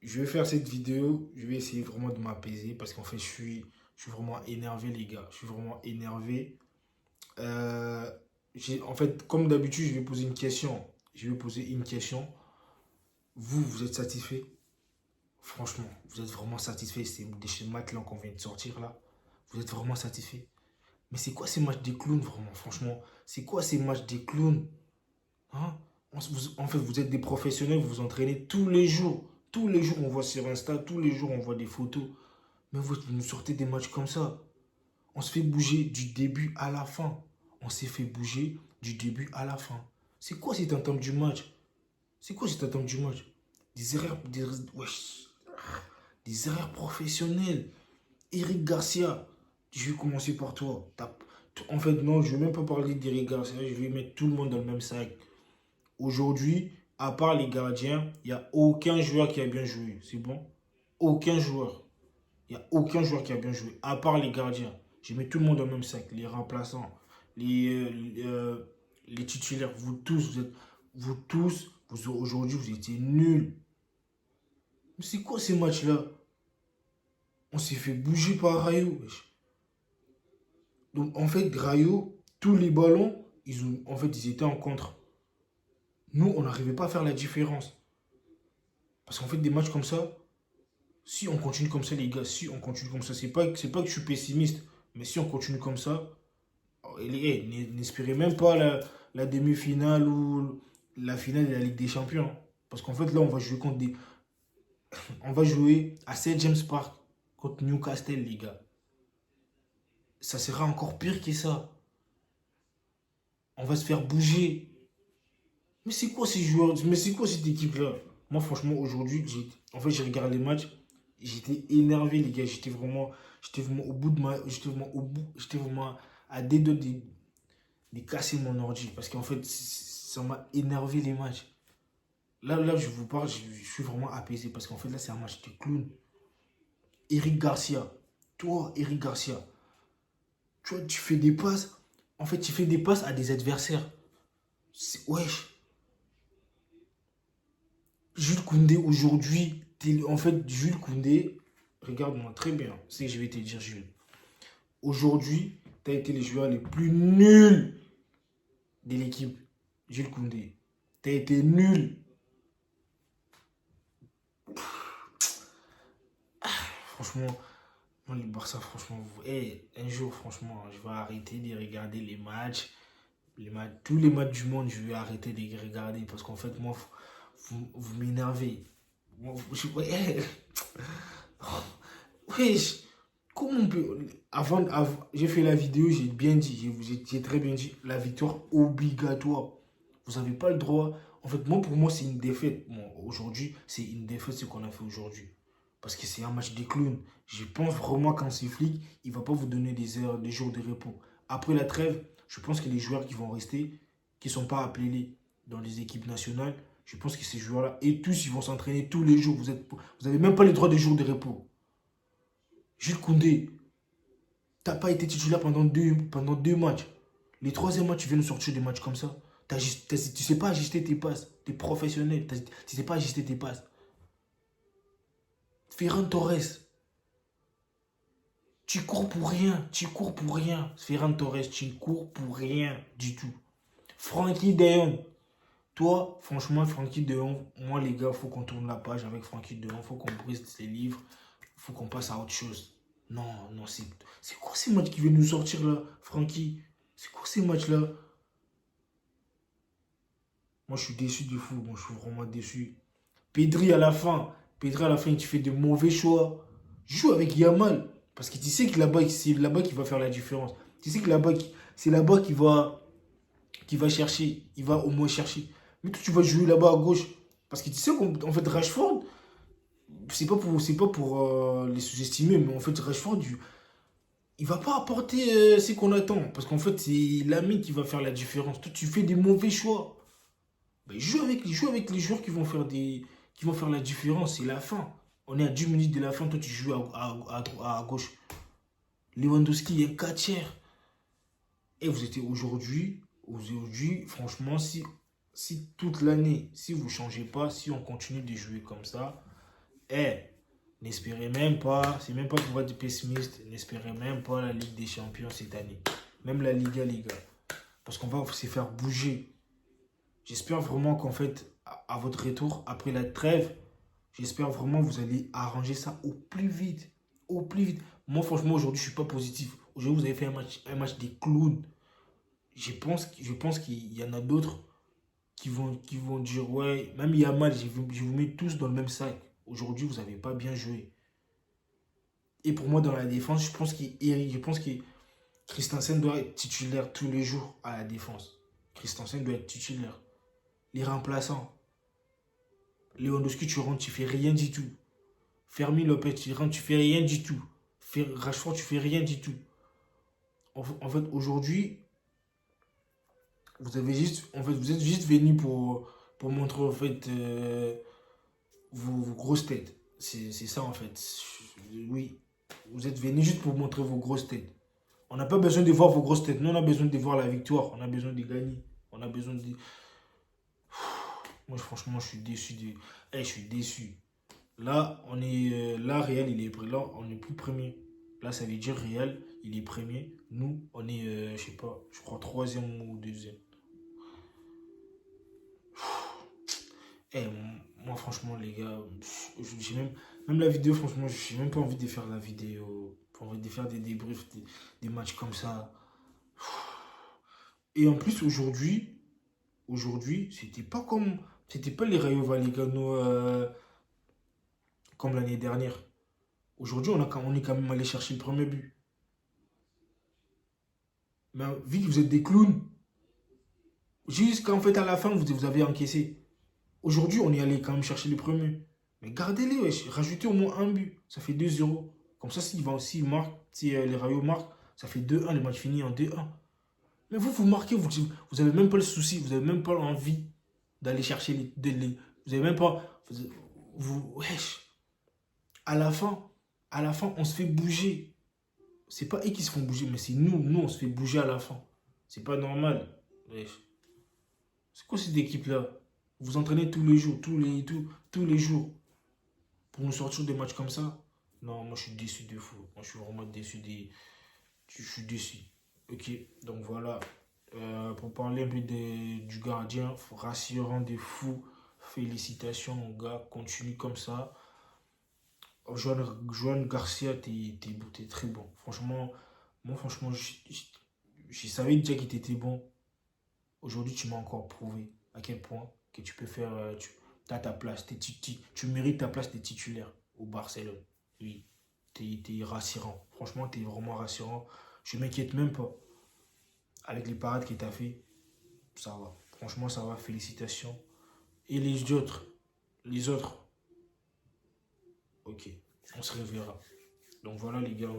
je vais faire cette vidéo, je vais essayer vraiment de m'apaiser parce qu'en fait, je suis vraiment énervé, les gars. Je suis vraiment énervé. Euh, en fait, comme d'habitude, je vais poser une question. Je vais poser une question. Vous, vous êtes satisfait? Franchement, vous êtes vraiment satisfait de ces matchs-là qu'on vient de sortir là? Vous êtes vraiment satisfait? Mais c'est quoi ces matchs des clowns, vraiment, franchement? C'est quoi ces matchs des clowns? Hein? En fait, vous êtes des professionnels, vous vous entraînez tous les jours. Tous les jours, on voit sur Insta, tous les jours, on voit des photos. Mais vous nous sortez des matchs comme ça. On se fait bouger du début à la fin. On s'est fait bouger du début à la fin. C'est quoi cette entame du match? C'est quoi cette entame du match? Des erreurs, wesh, des erreurs professionnelles. Eric Garcia, je vais commencer par toi. En fait, non, je ne vais même pas parler d'Eric Garcia. Je vais mettre tout le monde dans le même sac. Aujourd'hui, à part les gardiens, il n'y a aucun joueur qui a bien joué. C'est bon? Aucun joueur. Il n'y a aucun joueur qui a bien joué, à part les gardiens. Je mets tout le monde dans le même sac. Les remplaçants, les titulaires, vous tous, aujourd'hui, vous étiez nuls. Mais c'est quoi ces matchs-là? On s'est fait bouger par Rayo. Donc, en fait, Rayo, tous les ballons, ils étaient en contre. Nous, on n'arrivait pas à faire la différence. Parce qu'en fait, des matchs comme ça, si on continue comme ça, les gars, si on continue comme ça, c'est pas que je suis pessimiste, mais si on continue comme ça, n'espérez même pas la demi-finale ou la finale de la Ligue des Champions. Parce qu'en fait, là, on va jouer à St. James Park contre Newcastle, les gars. Ça sera encore pire que ça. On va se faire bouger. Mais c'est quoi ces joueurs? Mais c'est quoi cette équipe-là? Moi, franchement, aujourd'hui, j'ai regardé les matchs. J'étais énervé, les gars. J'étais vraiment au bout de ma. J'étais vraiment à des doigts de casser mon ordi. Parce qu'en fait, ça m'a énervé les matchs. Là, je vous parle, je suis vraiment apaisé. Parce qu'en fait, là, c'est un match de clown. Eric Garcia. Toi, Eric Garcia. Tu vois, tu fais des passes. En fait, tu fais des passes à des adversaires. Wesh. Jules Koundé aujourd'hui, en fait, Jules Koundé, regarde-moi très bien, c'est que je vais te dire, Jules. Aujourd'hui, tu as été les joueurs les plus nuls de l'équipe. Jules Koundé. Tu as été nul. Franchement, moi, le Barça, franchement, un jour, franchement, je vais arrêter de regarder tous les matchs du monde, je vais arrêter de les regarder parce qu'en fait, moi, vous m'énervez. Wesh, comment on peut. J'ai fait la vidéo, j'ai bien dit, j'ai très bien dit, la victoire obligatoire. Vous n'avez pas le droit. En fait, pour moi, c'est une défaite. Bon, aujourd'hui, c'est une défaite ce qu'on a fait aujourd'hui. Parce que c'est un match des clowns. Je pense vraiment qu'un flic, il ne va pas vous donner des heures, des jours de repos. Après la trêve, je pense que les joueurs qui vont rester, qui ne sont pas appelés dans les équipes nationales, je pense que ces joueurs-là, et tous, ils vont s'entraîner tous les jours. Vous n'avez même pas les droits des jours de repos. Jules Koundé, t'as pas été titulaire pendant deux matchs. Les troisième matchs, tu viens nous sortir des matchs comme ça. Tu sais pas ajuster tes passes. T'es professionnel. Tu sais pas ajuster tes passes. Ferran Torres, tu cours pour rien. Tu cours pour rien. Ferran Torres, tu cours pour rien du tout. Frankie De Jong. Toi, franchement, Frankie De Jong, moi les gars, faut qu'on tourne la page avec Frankie De Jong. Faut qu'on brise ses livres. Faut qu'on passe à autre chose. Non, non, c'est quoi ces matchs qui viennent nous sortir là, Francky? C'est quoi ces matchs-là? Moi, je suis déçu du fou. Moi, je suis vraiment déçu. Pedri à la fin. Pedri à la fin, tu fais de mauvais choix. Joue avec Yamal. Parce que tu sais que là-bas, c'est là-bas qu'il va faire la différence. Tu sais que là-bas, c'est là-bas qu'il va chercher. Il va au moins chercher. Mais toi, tu vas jouer là-bas à gauche. Parce que tu sais qu'en fait, Rashford, c'est pas pour les sous-estimer, mais en fait, Rashford, il va pas apporter ce qu'on attend. Parce qu'en fait, c'est l'ami qui va faire la différence. Toi, tu fais des mauvais choix. Ben, joue avec les joueurs qui vont faire la différence. C'est la fin. On est à 10 minutes de la fin. Toi, tu joues à gauche. Lewandowski est 4 tiers. Et vous étiez aujourd'hui, franchement, si toute l'année, si vous ne changez pas, si on continue de jouer comme ça, Eh, n'espérez même pas, c'est même pas pour être pessimiste, n'espérez même pas la Ligue des Champions cette année. Même la Liga, les gars. Parce qu'on va se faire bouger. J'espère vraiment qu'en fait, à votre retour, après la trêve, j'espère vraiment que vous allez arranger ça au plus vite. Au plus vite. Moi, franchement, aujourd'hui, je ne suis pas positif. Aujourd'hui, vous avez fait un match des clowns. Je pense qu'il y en a d'autres qui vont dire, ouais, même Yamal, je vous mets tous dans le même sac. Aujourd'hui, vous n'avez pas bien joué. Et pour moi, dans la défense, je pense que Christensen doit être titulaire tous les jours à la défense. Christensen doit être titulaire. Les remplaçants. Lewandowski, tu rentres, tu fais rien du tout. Fermi Lopez, tu rentres, tu fais rien du tout. Rashford, tu fais rien du tout. En fait, aujourd'hui, vous êtes juste venu pour montrer en fait vos grosses têtes. C'est ça en fait. Oui, vous êtes venu juste pour montrer vos grosses têtes. On n'a pas besoin de voir vos grosses têtes. Nous, on a besoin de voir la victoire. On a besoin de gagner. On a besoin de. Moi, franchement, je suis déçu. Je suis déçu. Là, là, Real, il est là, on n'est plus premier. Là, ça veut dire Real, il est premier. Nous, on est, je sais pas, je crois troisième ou deuxième. Eh, moi, franchement, les gars, j'ai même la vidéo, franchement, j'ai même pas envie de faire la vidéo. Pas envie de faire des débriefs, des matchs comme ça. Et en plus, aujourd'hui, c'était pas les Rayo Vallecano comme l'année dernière. Aujourd'hui, on est quand même allé chercher le premier but. Mais vu que vous êtes des clowns, jusqu'en fait à la fin, vous avez encaissé. Aujourd'hui, on est allé quand même chercher le premier. Mais gardez-les, wesh. Rajoutez au moins un but. Ça fait 2-0. Comme ça, s'ils marquent, si les Rayo marquent, ça fait 2-1, le match finit en 2-1. Mais vous marquez, vous avez même pas le souci, vous avez même pas l'envie d'aller chercher vous avez même pas. Wesh. À la fin, on se fait bouger. C'est pas eux qui se font bouger, mais c'est nous. Nous, on se fait bouger à la fin. C'est pas normal. Wesh. C'est quoi cette équipe-là? Vous entraînez tous les jours, tous les jours, pour nous sortir des matchs comme ça? Non, moi je suis déçu de fou. Moi je suis vraiment déçu Je suis déçu. Ok, donc voilà. Pour parler un peu du gardien, rassurant de fou. Félicitations mon gars, continue comme ça. Joan Garcia, t'es très bon. Franchement, moi franchement, je savais déjà qu'il était bon. Aujourd'hui, tu m'as encore prouvé à quel point que tu peux faire, tu as ta place, tu mérites ta place de titulaire au Barcelone. Oui, t'es rassurant. Franchement, t'es vraiment rassurant. Je m'inquiète même pas. Avec les parades que t'as fait, ça va. Franchement, ça va. Félicitations. Et les autres, ok, on se reverra. Donc voilà les gars,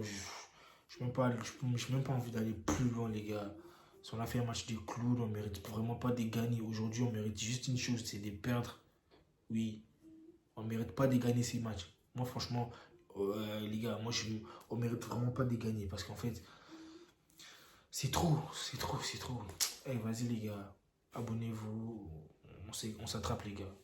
je n'ai même pas envie d'aller plus loin les gars. Si on a fait un match de clowns, on ne mérite vraiment pas de gagner. Aujourd'hui, on mérite juste une chose, c'est de perdre. Oui, on ne mérite pas de gagner ces matchs. Moi, franchement, les gars, on ne mérite vraiment pas de gagner. Parce qu'en fait, c'est trop, c'est trop, c'est trop. Eh, vas-y les gars, abonnez-vous. On s'attrape les gars.